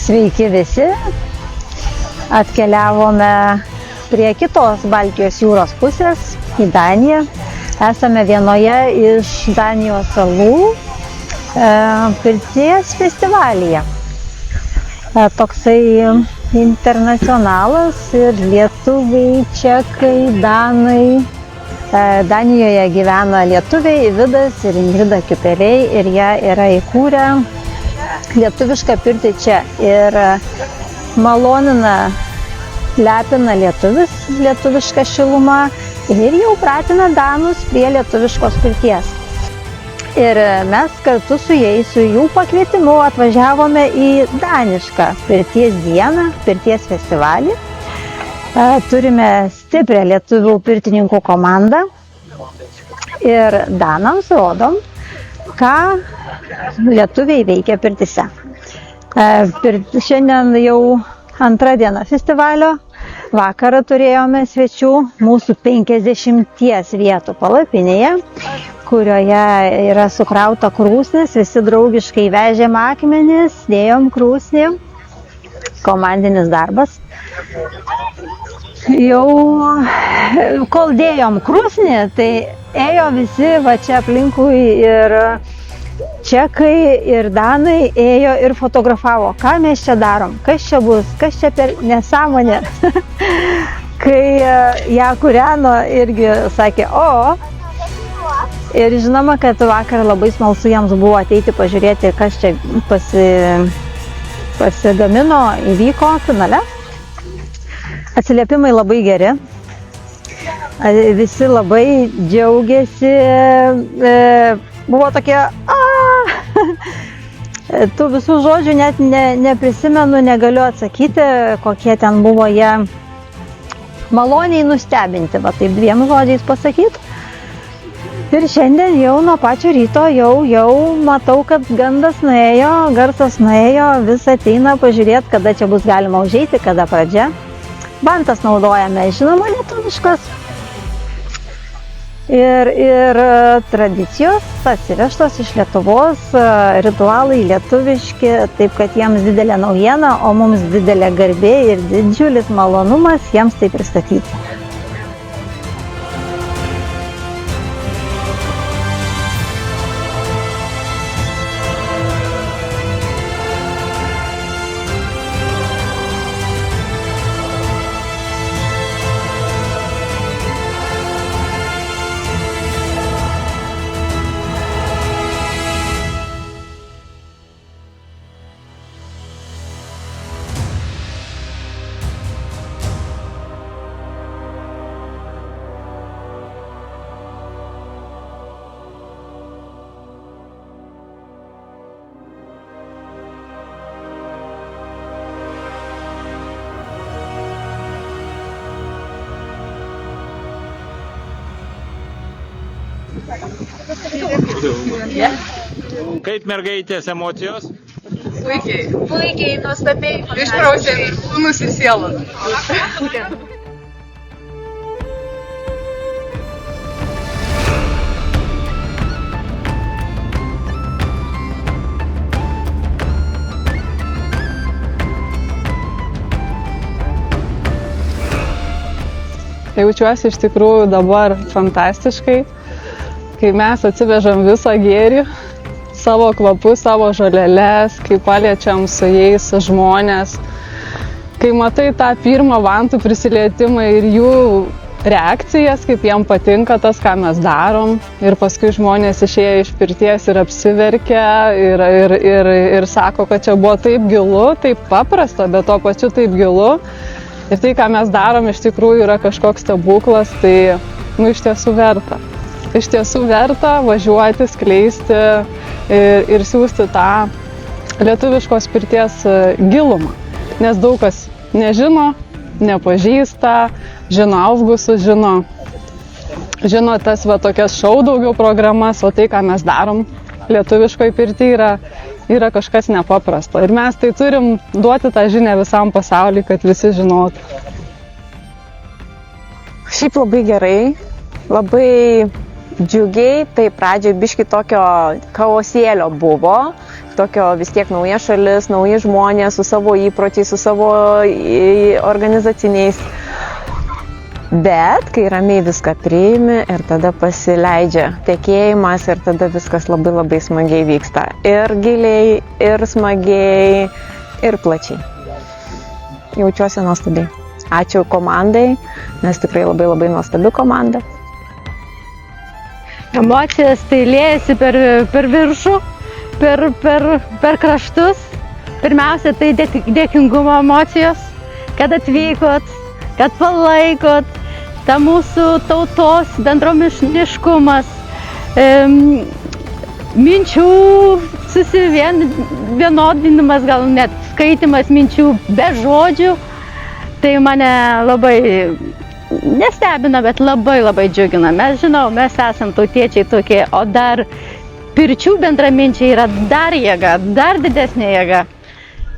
Sveiki visi, atkeliavome prie kitos Baltijos jūros pusės, į Daniją. Esame vienoje iš Danijos salų, pirties festivalyje. Toksai internacionalas ir lietuviai, čekai, danai. Danijoje gyvena lietuviai Vidas ir Ingrida Kiupeliai ir jie yra įkūrę lietuvišką pirtį čia ir malonina, lepina lietuvis, lietuvišką šilumą ir jau pratina danus prie lietuviškos pirties. Ir mes kartu su jais, su jų pakvietimu atvažiavome į danišką pirties dieną, pirties festivalį. Turime stiprią lietuvių pirtininkų komandą ir danams rodom, ką lietuviai veikia pirtyse. Šiandien jau antra diena festivalio. Vakarą turėjome svečių mūsų 50 vietų palapinėje, kurioje yra sukrauta krūsnis, visi draugiškai vežėm akmenis, dėjom krūsnį, komandinis darbas. Jau kol dėjom krūsnį, tai ėjo visi va čia aplinkui ir čekai, ir danai ėjo ir fotografavo, ką mes čia darom, kas čia bus, kas čia per nesąmonė. Kai ją kūreno, irgi sakė, o. Ir žinoma, kad vakar labai smalsu jiems buvo ateiti pažiūrėti, kas čia pasigamino, įvyko finale. Atsiliepimai labai geri, visi labai džiaugiasi, buvo tokie, tų visų žodžių net neprisimenu, negaliu atsakyti, kokie ten buvo jie maloniai nustebinti, va taip 2 žodžiais pasakyti. Ir šiandien jau nuo pačio ryto jau matau, kad gandas nuėjo, garsas nuėjo, vis ateina pažiūrėti, kada čia bus galima užeiti, kada pradžia. Vantas naudojame, žinoma, lietuviškos. Ir tradicijos atsivežtos iš Lietuvos, ritualai lietuviški, taip kad jiems didelė naujiena, o mums didelė garbė ir didžiulis malonumas jiems tai pristatyti. Kaip mergaitės emocijos? Puikiai, nuostabiai. Išprausė kūnus ir sielą. Jaučiuosi iš tikrųjų dabar fantastiškai, kai mes atsivežam visą gėrį, savo kvapus, savo žoleles, kai paliečiam su jais žmonės, kai matai tą pirmą vantų prisilietimą ir jų reakcijas, kaip jiem patinka tas, ką mes darom, ir paskui žmonės išėję iš pirties ir apsiverkia ir sako, kad čia buvo taip gilu, taip paprasta, bet tuo pačiu taip gilu. Ir tai, ką mes darom, iš tikrųjų yra kažkoks stebuklas, tai iš tiesų verta. Iš tiesų verta važiuoti, skleisti ir siųsti tą lietuviškos pirties gilumą. Nes daug kas nežino, nepažįsta, žino augusus, žino tas va tokias šou daugiau programas, o tai, ką mes darom lietuviškoj pirty yra kažkas nepaprasto. Ir mes tai turim duoti tą žinią visam pasauliui, kad visi žinotų. Šiaip labai gerai, labai džiugiai, tai pradžioje biški tokio chaosėlio buvo, tokio vis tiek nauja šalis, nauji žmonės su savo įpročiais, su savo organizaciniais. Bet kai ramiai viską priimi ir tada pasileidžia tekėjimas ir tada viskas labai labai smagiai vyksta. Ir giliai, ir smagiai, ir plačiai. Jaučiuosi nuostabiai. Ačiū komandai, nes tikrai labai labai nuostabi komanda. Emocijas tai liejasi per viršų, per kraštus. Pirmiausia, tai dėkingumo emocijos, kad atvykot, kad palaikot, ta mūsų tautos bendruomeniškumas, minčių susivienodinimas, gal net skaitimas minčių be žodžių. Tai mane labai nestebina, bet labai labai džiugina. Mes žinau, mes esam tautiečiai tokie, o dar pirčių bendraminčiai yra dar jėga, dar didesnė jėga.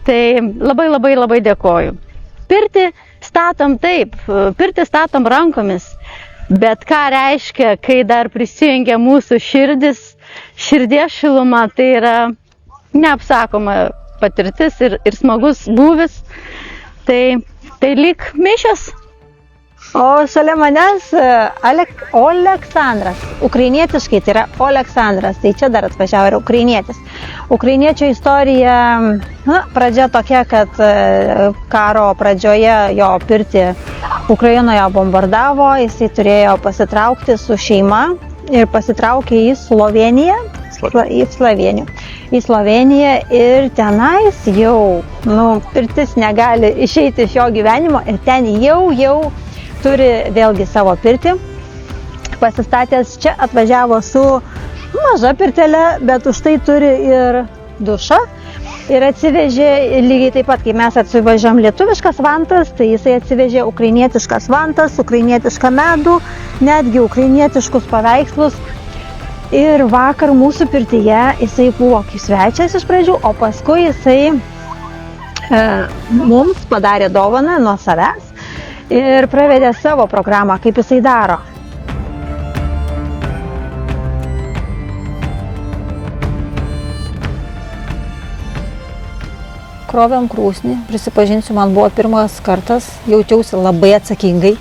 Tai labai labai labai dėkoju. Pirtį statom taip, pirtį statom rankomis, bet ką reiškia, kai dar prisijungia mūsų širdies šiluma, tai yra neapsakoma patirtis ir smagus būvis. Tai lyg mišios. O šalia manęs Oleksandras. Ukrainietiškai tai yra Oleksandras, tai čia dar atvažiavo ir ukrainietis. Ukrainiečio istorija, pradžia tokia, kad karo pradžioje jo pirtį Ukrainoje bombardavo, jisai turėjo pasitraukti su šeima ir pasitraukė į Slovėniją. Į Slovėniją ir tenais jau, pirtis negali išeiti iš jo gyvenimo ir ten jau turi vėlgi savo pirtį. Pasistatęs čia atvažiavo su maža pirtelė, bet už tai turi ir dušą. Ir atsivežė lygiai taip pat, kai mes atsivežėm lietuviškas vantas, tai jisai atsivežė ukrainietiškas vantas, ukrainietišką medų, netgi ukrainietiškus paveikslus. Ir vakar mūsų pirtyje jisai buvo kaip svečias iš pradžių, o paskui jisai mums padarė dovaną nuo savęs ir pravedė savo programą, kaip jisai daro. Krovėm krūsnį, prisipažinsiu, man buvo pirmas kartas, jaučiausi labai atsakingai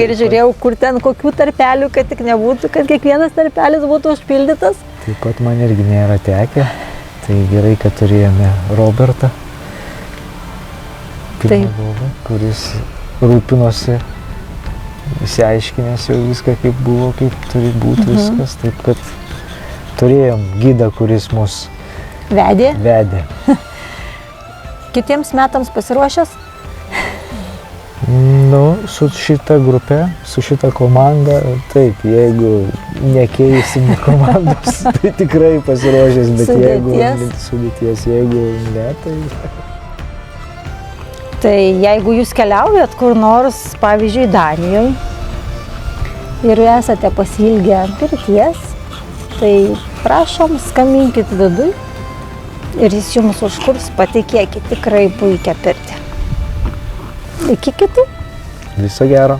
ir žiūrėjau, kur ten kokių tarpelių, kad tik nebūtų, kad kiekvienas tarpelis būtų užpildytas. Taip pat man irgi nėra tekę, tai gerai, kad turėjome Robertą, pedagogą, kuris rūpinosi, išsiaiškinęs jau viską, kaip buvo, kaip turi būti viskas, taip kad turėjom gidą, kuris mus vedė. Kitiems metams pasiruošęs? Su šita grupė, su šita komanda, taip, jeigu nekeisim komandos, tai tikrai pasiruošęs, bet sudėties, jeigu ne, tai... Tai jeigu jūs keliaujat kur nors, pavyzdžiui, Danijoje, ir esate pasiilgę pirties, tai prašom, skambinkit vidui ir jis jums užkurs, patikėkit, tikrai puikią pirtį. Iki kitų. Viso gero.